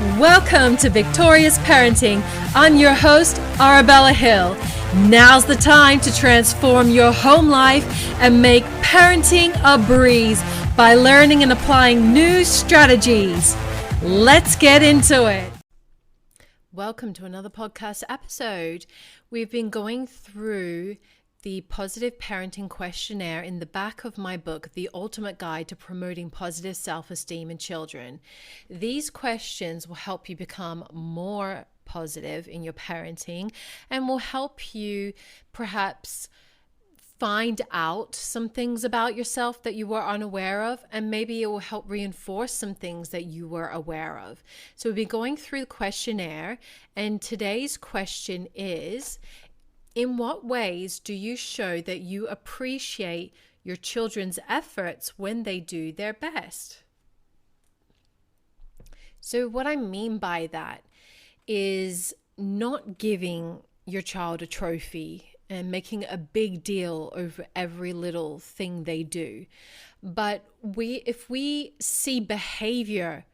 Welcome to Victorious Parenting. I'm your host, Arabella Hill. Now's the time to transform your home life and make parenting a breeze by learning and applying new strategies. Let's get into it. Welcome to another podcast episode. We've been going through the Positive Parenting Questionnaire in the back of my book, The Ultimate Guide to Promoting Positive Self-Esteem in Children. These questions will help you become more positive in your parenting and will help you perhaps find out some things about yourself that you were unaware of, and maybe it will help reinforce some things that you were aware of. So we'll be going through the questionnaire, and today's question is, in what ways do you show that you appreciate your children's efforts when they do their best? So what I mean by that is not giving your child a trophy and making a big deal over every little thing they do. But if we see behavior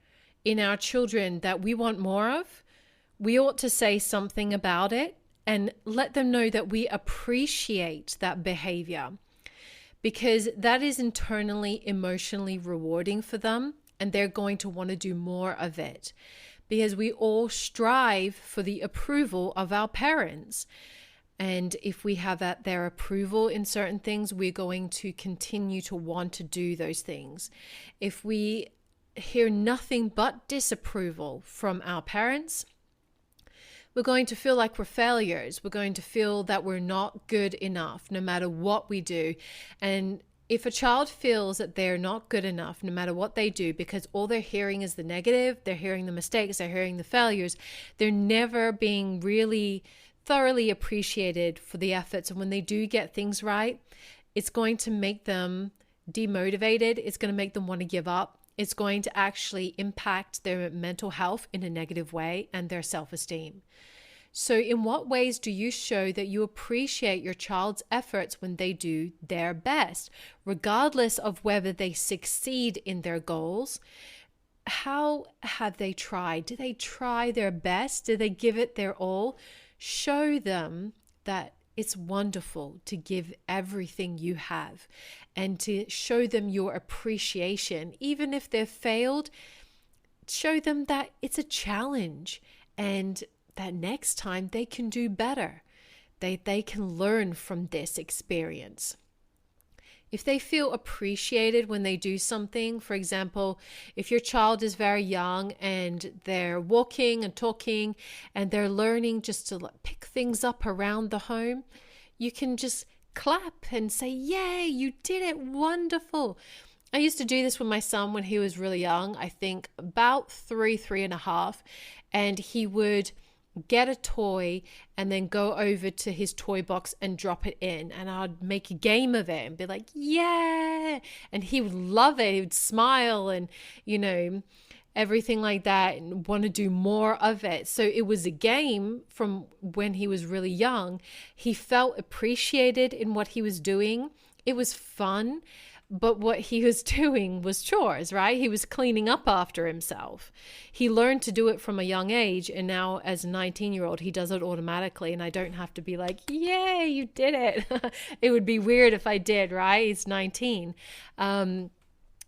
in our children that we want more of, we ought to say something about it and let them know that we appreciate that behavior, because that is internally, emotionally rewarding for them, and they're going to want to do more of it, because we all strive for the approval of our parents. And if we have their approval in certain things, we're going to continue to want to do those things. If we hear nothing but disapproval from our parents, we're going to feel like we're failures. We're going to feel that we're not good enough no matter what we do. And if a child feels that they're not good enough no matter what they do, because all they're hearing is the negative, they're hearing the mistakes, they're hearing the failures, they're never being really thoroughly appreciated for the efforts. And when they do get things right, it's going to make them demotivated. It's going to make them want to give up. It's going to actually impact their mental health in a negative way and their self-esteem. So in what ways do you show that you appreciate your child's efforts when they do their best, regardless of whether they succeed in their goals? How have they tried? Did they try their best? Did they give it their all? Show them that it's wonderful to give everything you have and to show them your appreciation. Even if they've failed, show them that it's a challenge and that next time they can do better. They can learn from this experience. If they feel appreciated when they do something, for example, if your child is very young and they're walking and talking and they're learning just to pick things up around the home, you can just clap and say, yay, you did it, wonderful. I used to do this with my son when he was really young, I think about 3.5, and he would get a toy and then go over to his toy box and drop it in, and I'd make a game of it and be like, yeah, and he would love it. He would smile and everything like that and want to do more of it. So it was a game from when he was really young. He felt appreciated in what he was doing. It was fun. But what he was doing was chores, right? He was cleaning up after himself. He learned to do it from a young age, and now as a 19-year-old, he does it automatically, and I don't have to be like, yay, you did it. It would be weird if I did, right? He's 19.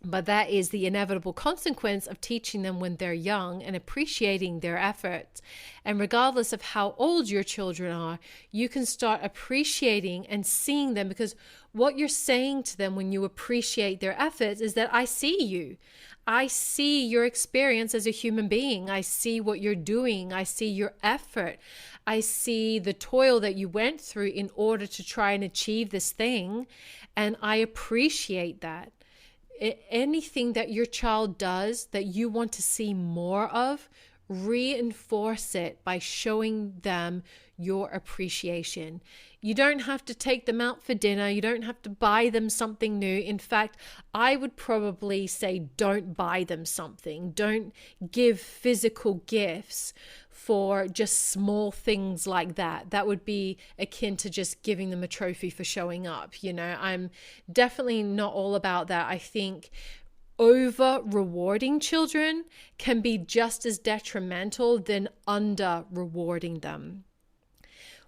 But that is the inevitable consequence of teaching them when they're young and appreciating their efforts. And regardless of how old your children are, you can start appreciating and seeing them, because what you're saying to them when you appreciate their efforts is that I see you. I see your experience as a human being. I see what you're doing. I see your effort. I see the toil that you went through in order to try and achieve this thing. And I appreciate that. Anything that your child does that you want to see more of, reinforce it by showing them your appreciation. You don't have to take them out for dinner. You don't have to buy them something new. In fact, I would probably say don't buy them something. Don't give physical gifts for just small things like that. That would be akin to just giving them a trophy for showing up. I'm definitely not all about that. I think over rewarding children can be just as detrimental than under rewarding them.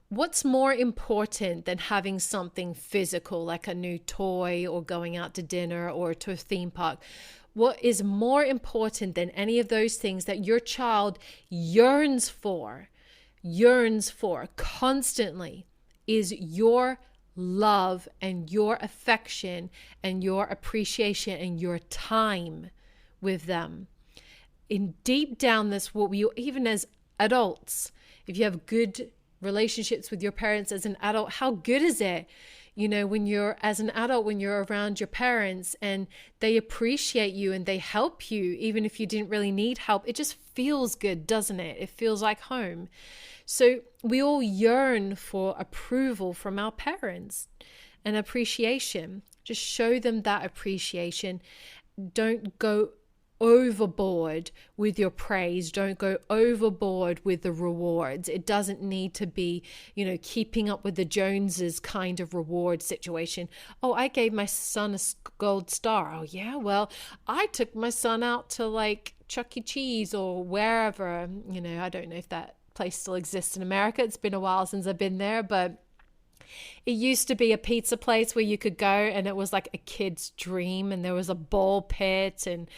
What's more important than having something physical like a new toy or going out to dinner or to a theme park? What is more important than any of those things that your child yearns for constantly is your love and your affection and your appreciation and your time with them. In deep down this, what we, even as adults, if you have good relationships with your parents as an adult, how good is it? You know, when you're as an adult, when you're around your parents and they appreciate you and they help you, even if you didn't really need help, it just feels good, doesn't it? It feels like home. So we all yearn for approval from our parents and appreciation. Just show them that appreciation. Don't go overboard with your praise. Don't go overboard with the rewards. It doesn't need to be, keeping up with the Joneses kind of reward situation. Oh, I gave my son a gold star. Oh yeah, well, I took my son out to like Chuck E. Cheese or wherever. I don't know if that place still exists in America. It's been a while since I've been there, but it used to be a pizza place where you could go and it was like a kid's dream, and there was a ball pit, and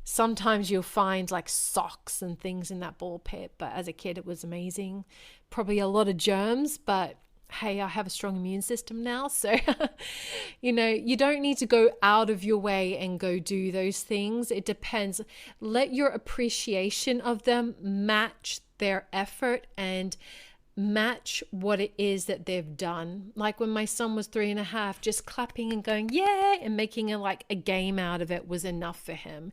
sometimes you'll find like socks and things in that ball pit. But as a kid, it was amazing. Probably a lot of germs, but hey, I have a strong immune system now. So, you don't need to go out of your way and go do those things. It depends. Let your appreciation of them match their effort and match what it is that they've done. Like when my son was 3.5, just clapping and going, yay, and making a game out of it was enough for him.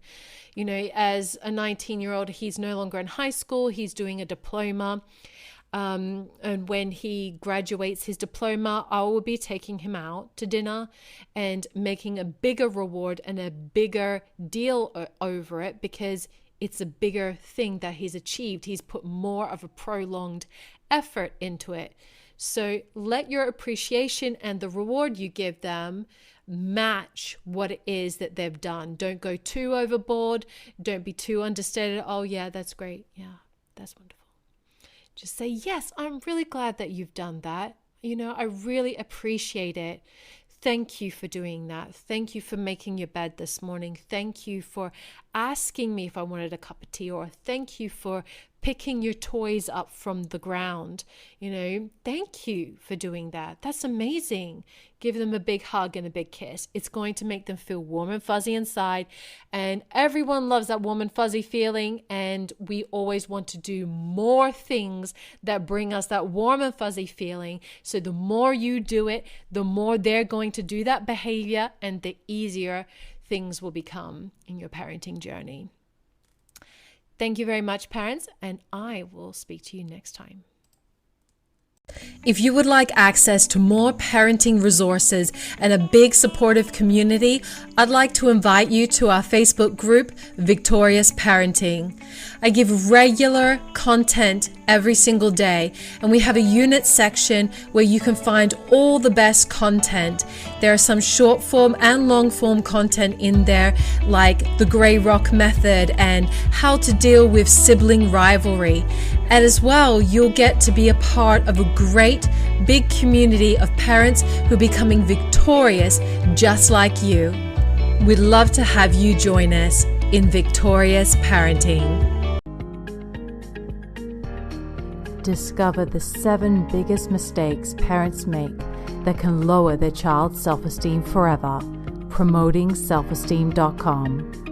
As a 19-year-old, he's no longer in high school. He's doing a diploma. And when he graduates his diploma, I will be taking him out to dinner and making a bigger reward and a bigger deal over it, because it's a bigger thing that he's achieved. He's put more of a prolonged effort into it. So let your appreciation and the reward you give them match what it is that they've done. Don't go too overboard. Don't be too understated. Oh yeah, that's great. Yeah, that's wonderful. Just say, yes, I'm really glad that you've done that. I really appreciate it. Thank you for doing that. Thank you for making your bed this morning. Thank you for asking me if I wanted a cup of tea, or thank you for picking your toys up from the ground. Thank you for doing that. That's amazing. Give them a big hug and a big kiss. It's going to make them feel warm and fuzzy inside. And everyone loves that warm and fuzzy feeling. And we always want to do more things that bring us that warm and fuzzy feeling. So the more you do it, the more they're going to do that behavior, and the easier things will become in your parenting journey. Thank you very much, parents, and I will speak to you next time. If you would like access to more parenting resources and a big supportive community, I'd like to invite you to our Facebook group, Victorious Parenting. I give regular content every single day, and we have a unit section where you can find all the best content. There are some short form and long form content in there, like the Grey Rock method and how to deal with sibling rivalry. And as well, you'll get to be a part of a great big community of parents who are becoming victorious just like you. We'd love to have you join us in Victorious Parenting. Discover the 7 biggest mistakes parents make that can lower their child's self-esteem forever. PromotingSelfesteem.com.